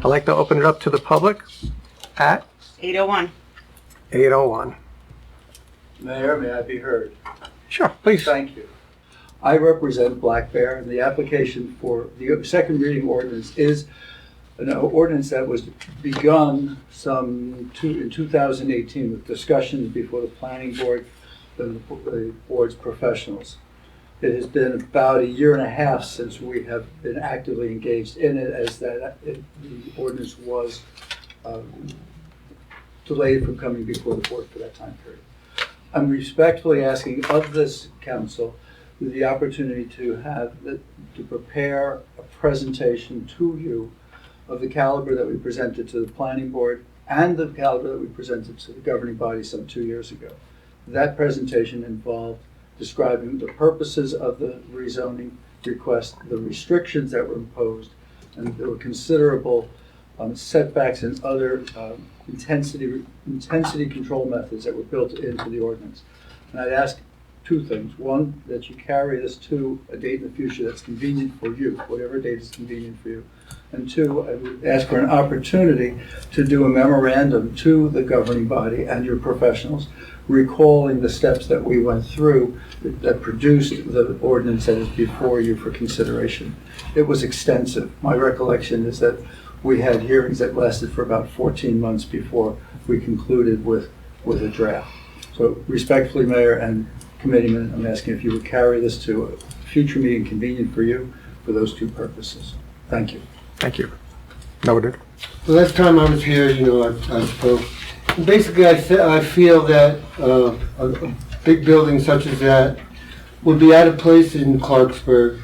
I'd like to open it up to the public at 8:01. 8:01. Mayor, may I be heard? Sure, please. Thank you. I represent Black Bear, and the application for the second reading ordinance is an ordinance that was begun in 2018 with discussions before the planning board and the board's professionals. It has been about a year and a half since we have been actively engaged in it, as the ordinance was delayed from coming before the board for that time period. I'm respectfully asking of this council the opportunity to prepare a presentation to you of the caliber that we presented to the planning board and the caliber that we presented to the governing body some 2 years ago. That presentation involved describing the purposes of the rezoning request, the restrictions that were imposed, and there were considerable setbacks and other intensity control methods that were built into the ordinance. And I'd ask two things. One, that you carry this to a date in the future that's convenient for you, whatever date is convenient for you. And two, I would ask for an opportunity to do a memorandum to the governing body and your professionals, recalling the steps that we went through that produced the ordinance that is before you for consideration. It was extensive. My recollection is that we had hearings that lasted for about 14 months before we concluded with a draft. So respectfully, Mayor and Committeeman, I'm asking if you would carry this to a future meeting convenient for you for those two purposes. Thank you. Thank you. Noted. The last time I was here, I spoke. Basically, I feel that a big building such as that would be out of place in Clarksburg.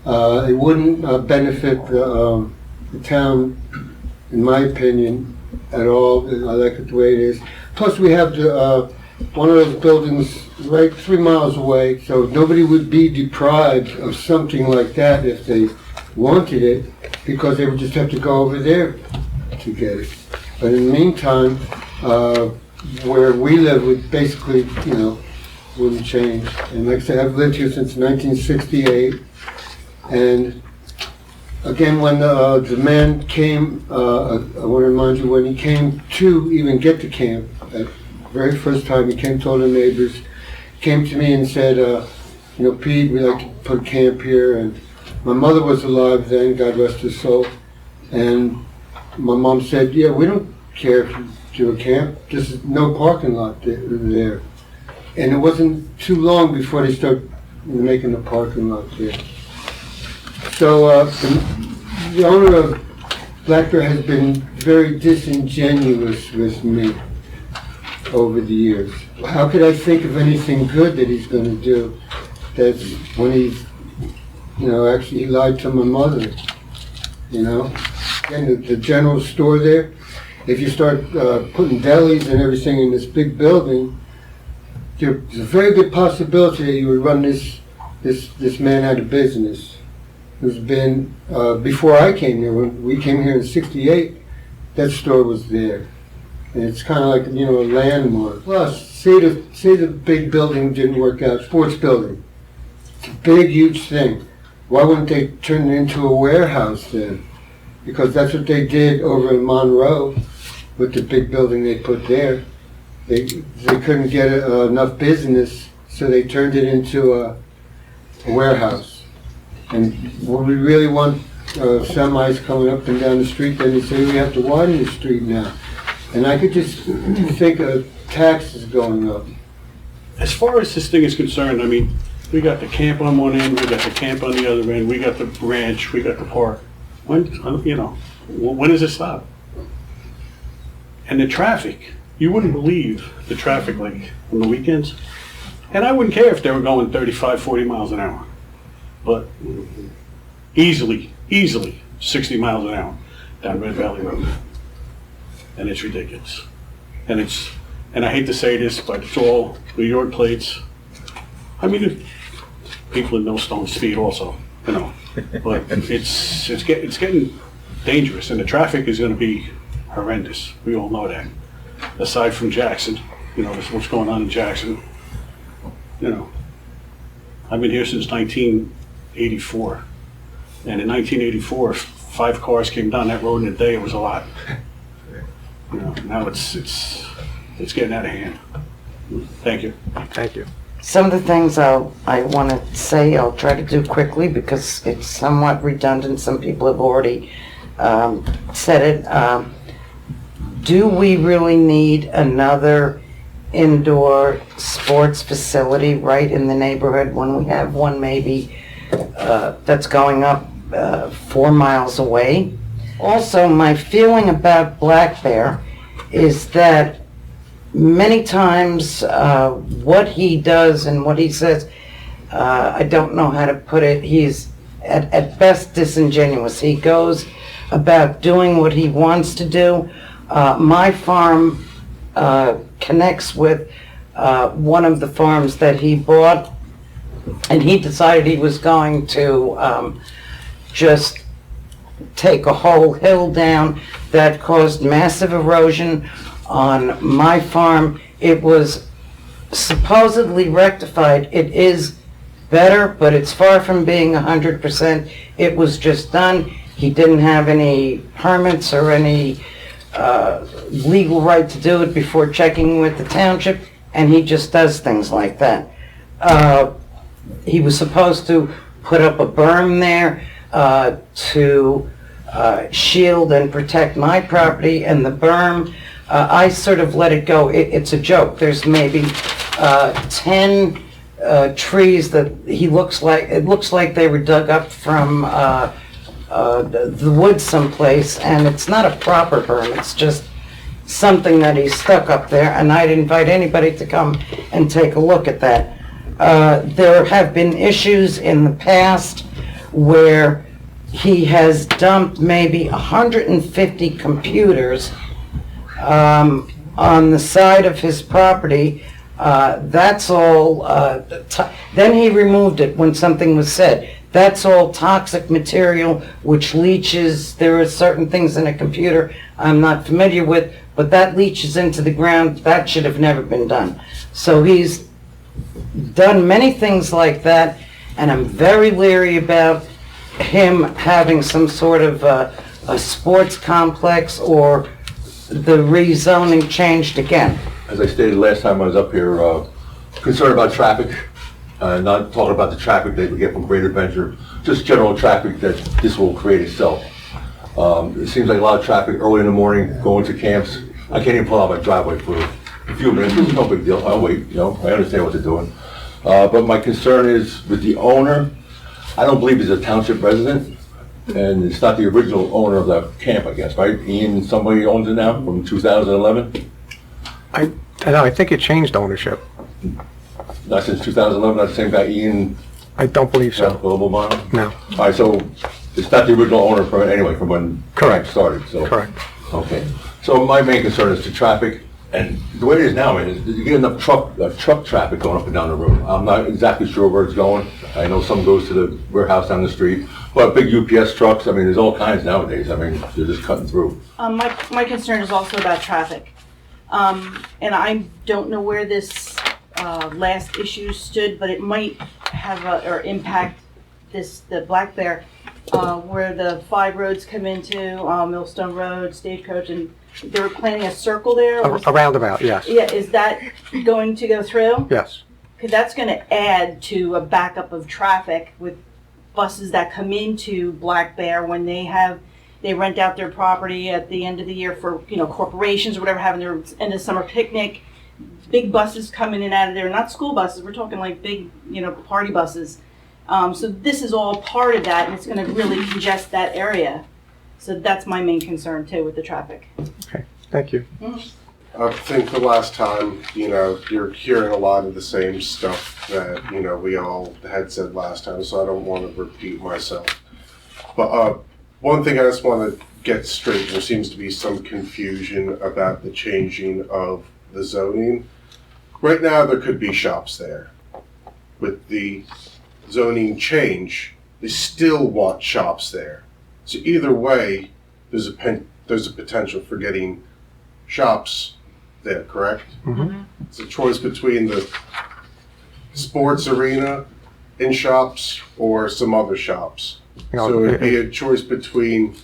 It wouldn't benefit the town, in my opinion, at all. I like it the way it is. Plus, we have one of those buildings right 3 miles away, so nobody would be deprived of something like that if they wanted it, because they would just have to go over there to get it. But in the meantime, where we live would basically, wouldn't change. And like I said, I've lived here since 1968. And again, when the man came, I want to remind you, when he came to even get to camp, the very first time he came to all the neighbors, came to me and said, Pete, we'd like to put camp here. And my mother was alive then, God rest her soul. And my mom said, yeah, we don't care if you do a camp, just no parking lot there. And it wasn't too long before they started making a parking lot there. So the owner of Black Bear has been very disingenuous with me over the years. How could I think of anything good that he's going to do? That's when he's, actually he lied to my mother, Again, the general store there, if you start putting delis and everything in this big building, there's a very good possibility that you would run this man out of business. It's been, before I came here, when we came here in '68, that store was there. And it's kind of like, a landmark. Plus, say the big building didn't work out, sports building. It's a big, huge thing. Why wouldn't they turn it into a warehouse then? Because that's what they did over in Monroe with the big building they put there. They couldn't get enough business, so they turned it into a warehouse. And when we really want semis coming up and down the street, then they say we have to widen the street now. And I could just think of taxes going up. As far as this thing is concerned, we got the camp on one end, we got the camp on the other end, we got the ranch, we got the park. When does it stop? And the traffic, you wouldn't believe the traffic like on the weekends. And I wouldn't care if they were going 35, 40 miles an hour. But easily 60 miles an hour down Red Valley Road. And it's ridiculous. And I hate to say this, but it's all New York plates. People in Millstone speed also, But it's getting dangerous, and the traffic is going to be horrendous. We all know that. Aside from Jackson, what's going on in Jackson. I've been here since 1984, and in 1984, 5 cars came down that road in a day, it was a lot. You know, now it's getting out of hand. Thank you. Thank you. Some of the things I want to say, I'll try to do quickly because it's somewhat redundant. Some people have already said it. Do we really need another indoor sports facility right in the neighborhood when we have one maybe that's going up 4 miles away? Also, my feeling about Black Bear is that many times what he does and what he says, I don't know how to put it, he's at best disingenuous. He goes about doing what he wants to do. My farm connects with one of the farms that he bought, and he decided he was going to just take a whole hill down that caused massive erosion on my farm. It was supposedly rectified. It is better, but it's far from being 100%. It was just done. He didn't have any permits or any legal right to do it before checking with the township, and he just does things like that. He was supposed to put up a berm there to shield and protect my property, and the berm, I sort of let it go. It's a joke. There's maybe 10 trees that it looks like they were dug up from the woods someplace, and it's not a proper berm. It's just something that he stuck up there, and I'd invite anybody to come and take a look at that. There have been issues in the past where he has dumped maybe 150 computers on the side of his property. That's all, then he removed it when something was said. That's all toxic material which leaches. There are certain things in a computer I'm not familiar with, but that leaches into the ground. That should have never been done. So he's done many things like that, and I'm very leery about him having some sort of a sports complex or the rezoning changed again. As I stated last time I was up here, concerned about traffic, not talking about the traffic that we get from Great Adventure, just general traffic that this will create itself. It seems like a lot of traffic early in the morning, going to camps. I can't even pull out my driveway for a few minutes. It's no big deal. I'll wait, you know, I understand what they're doing. But my concern is with the owner. I don't believe he's a township resident, and it's not the original owner of the camp, I guess, right? Ian, somebody owns it now from 2011? I know, I think it changed ownership. Not since 2011, not the same guy, Ian I don't believe so. Global Bond? No. All right, so it's not the original owner from, anyway, from when Correct. it started, so. Correct. Okay. So my main concern is the traffic, and the way it is now, man, is you get enough truck traffic going up and down the road. I'm not exactly sure where it's going. I know some goes to the warehouse down the street, but big UPS trucks, I mean, there's all kinds nowadays. I mean, they're just cutting through. My concern is also about traffic. And I don't know where this last issue stood, but it might have or impact the Black Bear, where the 5 roads come into Millstone Road, Stagecoach, and they were planning a circle there. A roundabout, yes. Yeah, is that going to go through? Yes. Because that's going to add to a backup of traffic with buses that come into Black Bear when they rent out their property at the end of the year for, corporations or whatever, having their end of summer picnic. Big buses come in and out of there, not school buses. We're talking like big, party buses. So this is all part of that, and it's going to really congest that area. So that's my main concern too with the traffic. Okay, thank you. I think the last time, you're hearing a lot of the same stuff that, we all had said last time, so I don't want to repeat myself. But one thing I just want to get straight, there seems to be some confusion about the changing of the zoning. Right now, there could be shops there. With the zoning change, they still want shops there. So either way, there's a potential for getting shops there, correct? Mm-hmm. It's a choice between the sports arena in shops or some other shops. You know, So it'd be a choice between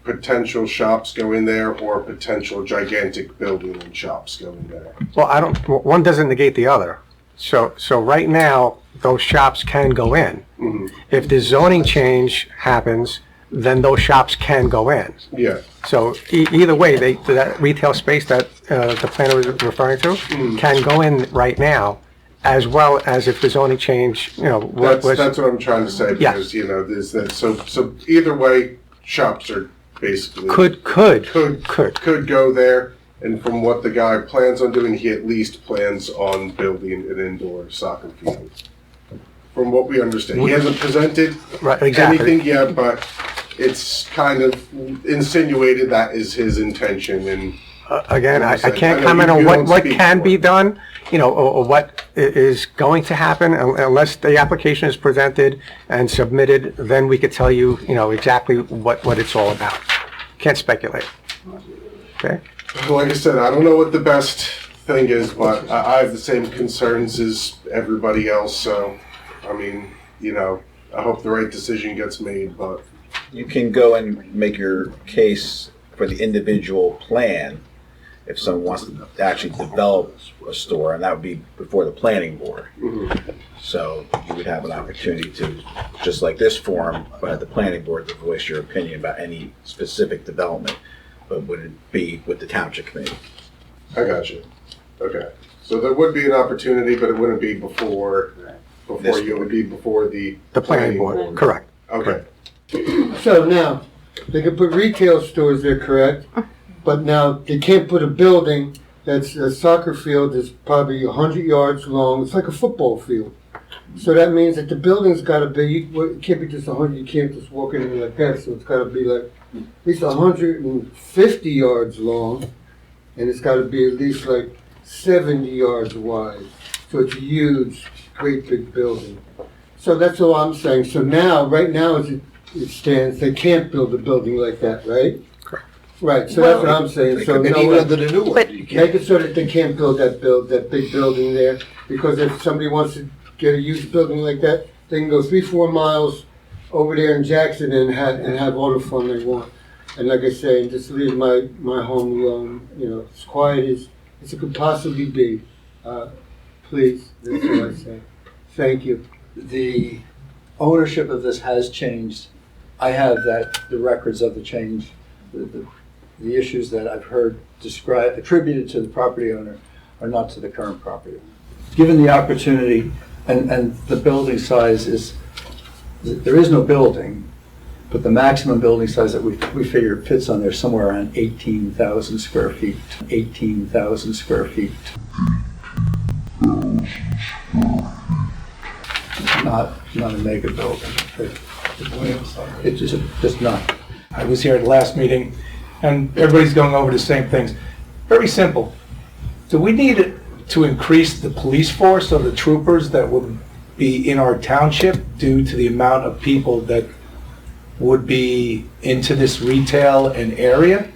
potential shops going there or potential gigantic building and shops going there. well, one doesn't negate the other. So right now, those shops can go in. Mhm. If the zoning change happens, then those shops can go in. Yeah, So either way, that retail space that the planner was referring to can go in right now, as well as if the zoning change, you know, that's what I'm trying to say, Yeah. because, you know, there's that, so either way, shops are basically. could Could go there, and from what the guy plans on doing, he at least plans on building an indoor soccer field. From what we understand, he hasn't presented Right, exactly. anything yet, but it's kind of insinuated that is his intention, and Again, I I can't know comment you on don't what speak can for be it. done, you know, or what is going to happen unless the application is presented and submitted, then we could tell you, you know, exactly what it's all about. Can't speculate. Okay? like I said, I don't know what the best thing is, but I have the same concerns as everybody else, so, I mean, you know, I hope the right decision gets made, but You can go and make your case for the individual plan if someone wants to actually develop a store, and that would be before the planning board. So you would have an opportunity to, just like this forum, but at the planning board to voice your opinion about any specific development, but would it be with the township committee? I got you. Okay. So there would be an opportunity, but it wouldn't be before This you, it would be before the. The planning board, correct. Okay. So now, they can put retail stores there, correct? But now, they can't put a building that's a soccer field that's probably 100 yards long. It's like a football field. So that means that the building's gotta be, it can't be just 100, you can't just walk in there like that. So it's gotta be like at least 150 yards long, and it's gotta be at least like 70 yards wide. So it's a huge, great big building. So that's all I'm saying. So now, right now, as it stands, they can't build a building like that, right? Correct. Right, so that's what I'm saying. So And no, even under the new one, you make can't. it so that they can't build that big building there, because if somebody wants to get a huge building like that, they can go 3-4 miles over there in Jackson and have all the fun they want. And like I say, just leave my home alone, you know, as quiet as it could possibly be. Please, that's what I say. Thank you. The ownership of this has changed. I have the records of the change, the issues that I've heard described, attributed to the property owner are not to the current property owner. Given the opportunity, and the building size is, there is no building, but the maximum building size that we figure fits on there somewhere around 18,000 square feet. 18,000 square feet. Not a mega building. It's just not. I was here at the last meeting, and everybody's going over the same things. Very simple. Do we need to increase the police force of the troopers that would be in our township due to the amount of people that would be into this retail and area?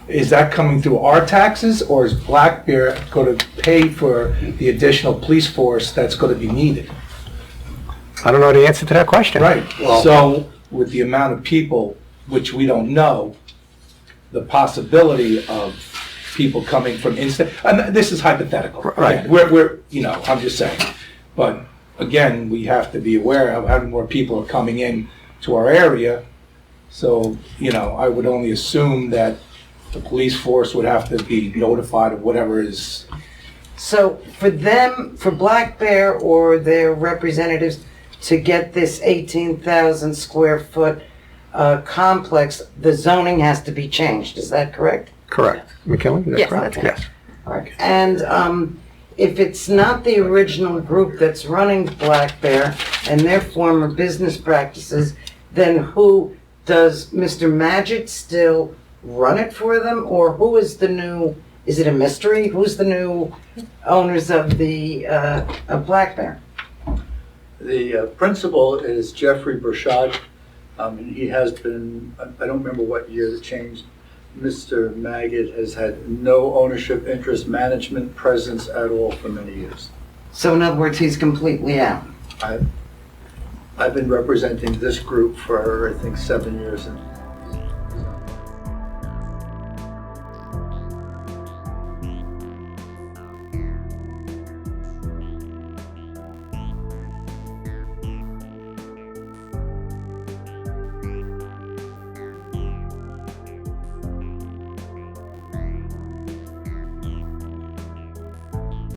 Is that coming through our taxes, or is Black Bear going to pay for the additional police force that's going to be needed? I don't know the answer to that question. Right, so with the amount of people, which we don't know, the possibility of people coming from instant, and this is hypothetical. Right. Again, we're, you know, I'm just saying. But again, we have to be aware of how more people are coming in to our area. So, you know, I would only assume that the police force would have to be notified of whatever is. So for them, for Black Bear or their representatives to get this 18,000 square foot complex, the zoning has to be changed. Is that correct? Correct. McKinley, is that Yes, correct? that's correct. Yes. All right. And if it's not the original group that's running Black Bear and their former business practices, then who does Mr. Magid still run it for them, or who is the new? Is it a mystery? Who's the new owners of the of Black Bear? The principal is Jeffrey Burchard. He has been, I don't remember what year it changed. Mr. Magid has had no ownership, interest, management, presence at all for many years. So in other words, he's completely out. I've been representing this group for, I think, 7 years, and